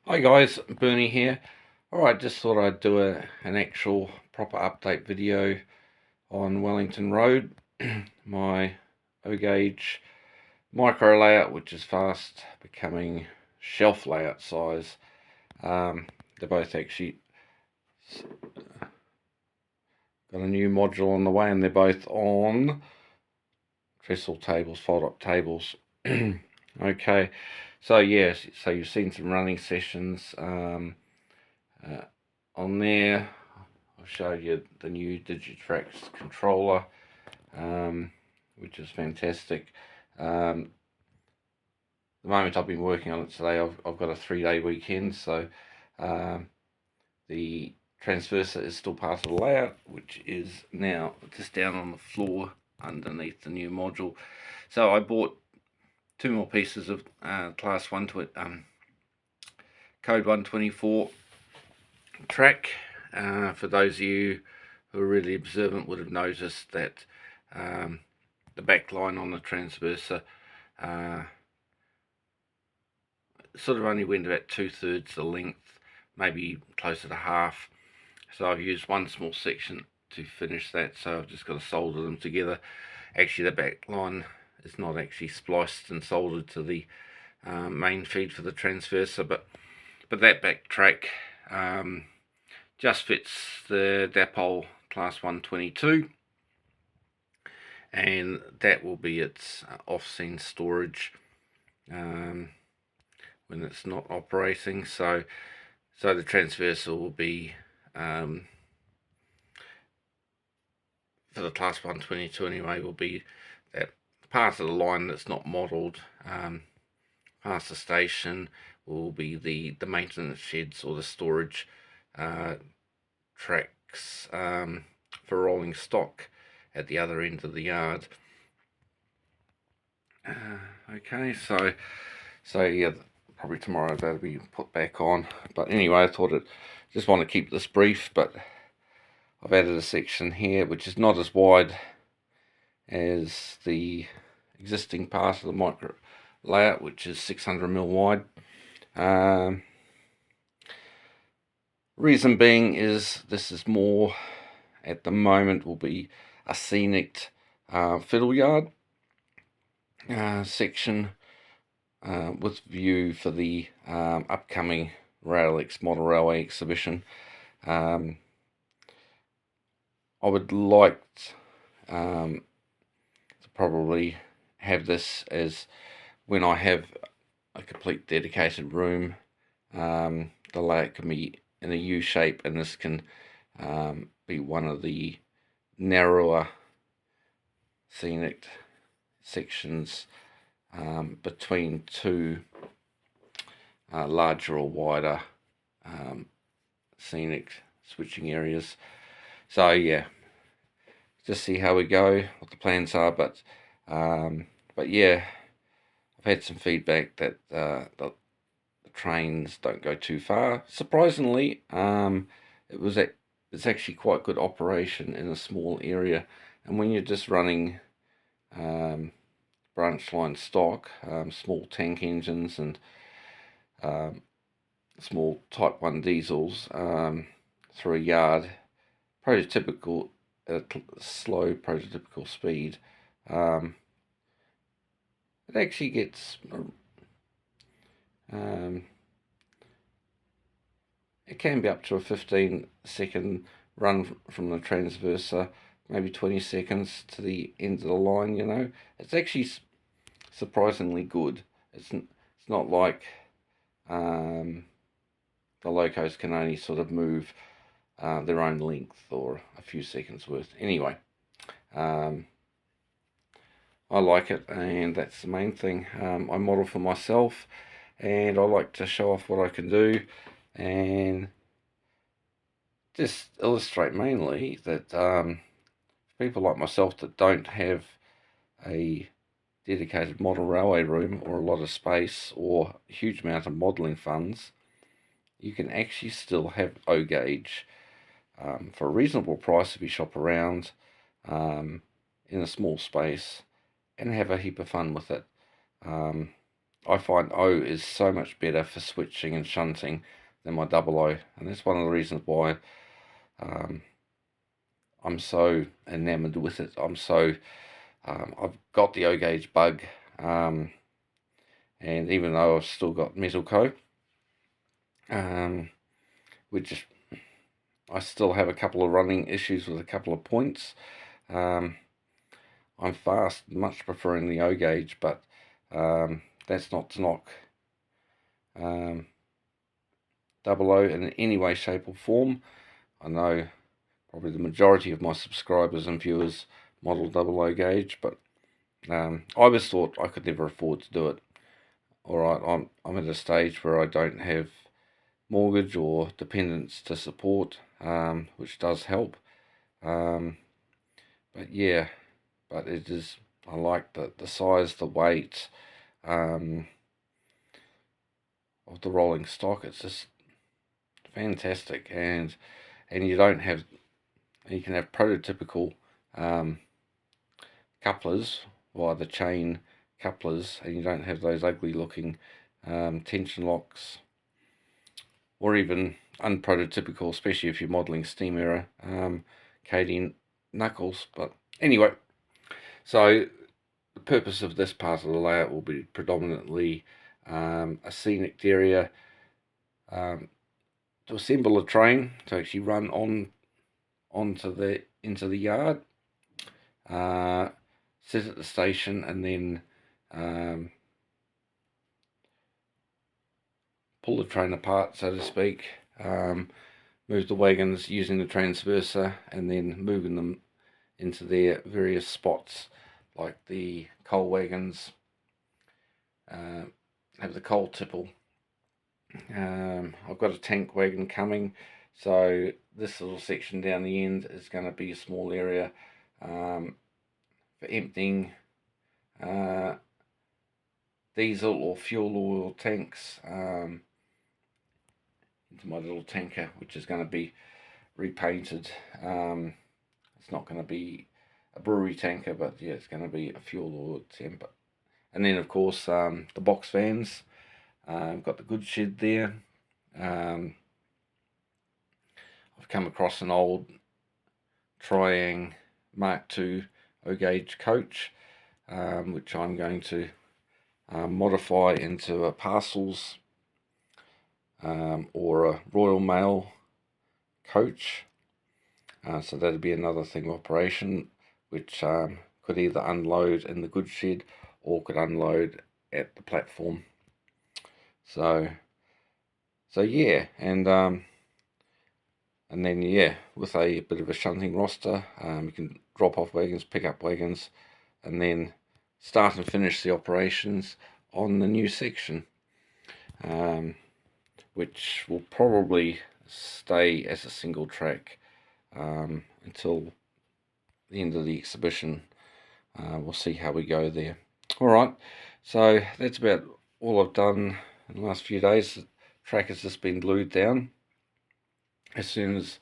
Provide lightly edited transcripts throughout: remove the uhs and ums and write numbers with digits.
Hi guys, Bernie here. Alright, just thought I'd do an actual proper update video on Wellington Road. My O-gauge micro layout, which is fast becoming shelf layout size. They're both actually got a new module on the way, and they're both on trestle tables, fold-up tables. Okay, so yes, so you've seen some running sessions on there. I'll show you the new Digitrax controller, which is fantastic. The moment I've been working on it today, I've got a 3-day weekend, so the Transversa is still part of the layout, which is now just down on the floor underneath the new module. So I bought 2 more pieces of class 1 to code 124 track. For those of you who are really observant would have noticed that the back line on the Transversa sort of only went about 2/3 the length, maybe closer to half. So I've used one small section to finish that, so I've just got to solder them together. Actually, the back line is not actually spliced and soldered to the main feed for the Transversa, but that back track just fits the Dapol class 122, and that will be its off-scene storage when it's not operating. So the Transversa will be for the class 122 anyway, will be that part of the line that's not modelled past the station will be the maintenance sheds or the storage tracks for rolling stock at the other end of the yard. Okay, so yeah, probably tomorrow that'll be put back on. But anyway, I thought just want to keep this brief, but I've added a section here which is not as wide as the existing part of the micro layout, which is 600mm wide. Reason being is this is more, at the moment, will be a Scenic fiddle yard section with view for the upcoming RailX Model Railway exhibition. I would like to probably have this as when I have a complete dedicated room. The layout can be in a U shape, and this can be one of the narrower Scenic sections between two larger or wider Scenic switching areas. So yeah, just see how we go, what the plans are. But yeah, I've had some feedback that the trains don't go too far. Surprisingly, it's actually quite good operation in a small area, and when you're just running branch line stock, small tank engines and small Type 1 diesels through a yard, prototypical at a slow prototypical speed, it actually gets it can be up to a 15-second run from the Transversa, maybe 20 seconds to the end of the line. You know, it's actually surprisingly good. It's not like the locos can only sort of move their own length or a few seconds worth. Anyway, I like it, and that's the main thing. I model for myself, and I like to show off what I can do, and just illustrate mainly that people like myself that don't have a dedicated model railway room or a lot of space or a huge amount of modelling funds, you can actually still have O-gauge for a reasonable price if you shop around in a small space and have a heap of fun with it. I find O is so much better for switching and shunting than my double O, and that's one of the reasons why I'm so enamored with it. I've got the O gauge bug, and even though I've still got Metal Co, which I still have a couple of running issues with a couple of points. I'm much preferring the O gauge, but that's not to knock double O in any way, shape or form. I know probably the majority of my subscribers and viewers model double O gauge, but I always thought I could never afford to do it. Alright, I'm at a stage where I don't have mortgage or dependents to support, which does help. But yeah, but it is, I like the size, the weight of the rolling stock. It's just fantastic, and you don't have, you can have prototypical couplers via the chain couplers, and you don't have those ugly looking tension locks, or even unprototypical, especially if you're modeling steam error Cadian knuckles. But anyway, so the purpose of this part of the layout will be predominantly a scenic area, to assemble a train to actually run into the yard, sit at the station, and then pull the train apart, so to speak, move the wagons using the Transversa, and then moving them into their various spots, like the coal wagons have the coal tipple. I've got a tank wagon coming, so this little section down the end is going to be a small area for emptying diesel or fuel oil tanks into my little tanker, which is going to be repainted. It's not going to be a brewery tanker, but yeah, it's going to be a fuel oil tanker. And then of course the box vans. I've got the goods shed there. I've come across an old Triang Mark II O gauge coach, which I'm going to modify into a parcels or a Royal Mail coach. So that'd be another thing of operation, which could either unload in the goods shed or could unload at the platform. So yeah, and then yeah, with a bit of a shunting roster, you can drop off wagons, pick up wagons, and then start and finish the operations on the new section, which will probably stay as a single track until the end of the exhibition. We'll see how we go there. Alright, so that's about all I've done in the last few days. The track has just been glued down. As soon as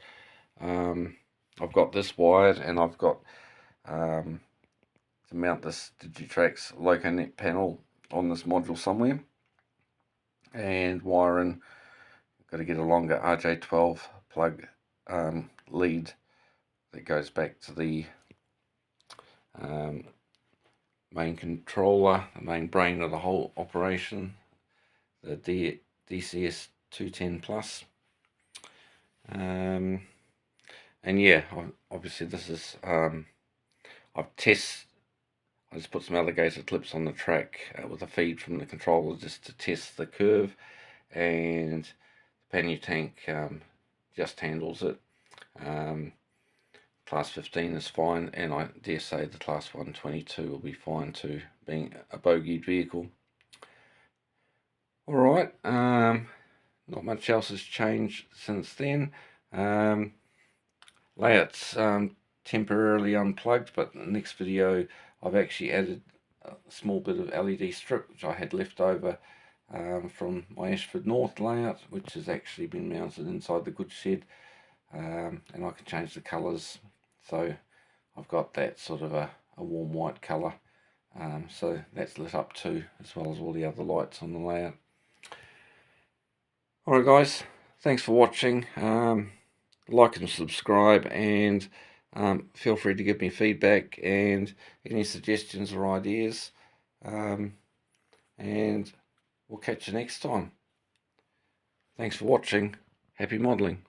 I've got this wired, and I've got to mount this Digitrax LocoNet panel on this module somewhere, and wiring, got to get a longer RJ12 plug lead that goes back to the main controller, the main brain of the whole operation, the DCS 210 Plus. And yeah, obviously this is I just put some alligator clips on the track with a feed from the controller just to test the curve, and the pannier tank just handles it. Class 15 is fine, and I dare say the Class 122 will be fine too, being a bogeyed vehicle. Alright, not much else has changed since then. Layout's temporarily unplugged, but in the next video I've actually added a small bit of LED strip which I had left over from my Ashford North layout, which has actually been mounted inside the goods shed, and I can change the colours. So I've got that sort of a warm white colour So that's lit up too, as well as all the other lights on the layout. Alright guys, thanks for watching. Like and subscribe, and feel free to give me feedback and any suggestions or ideas. And we'll catch you next time. Thanks for watching. Happy modelling.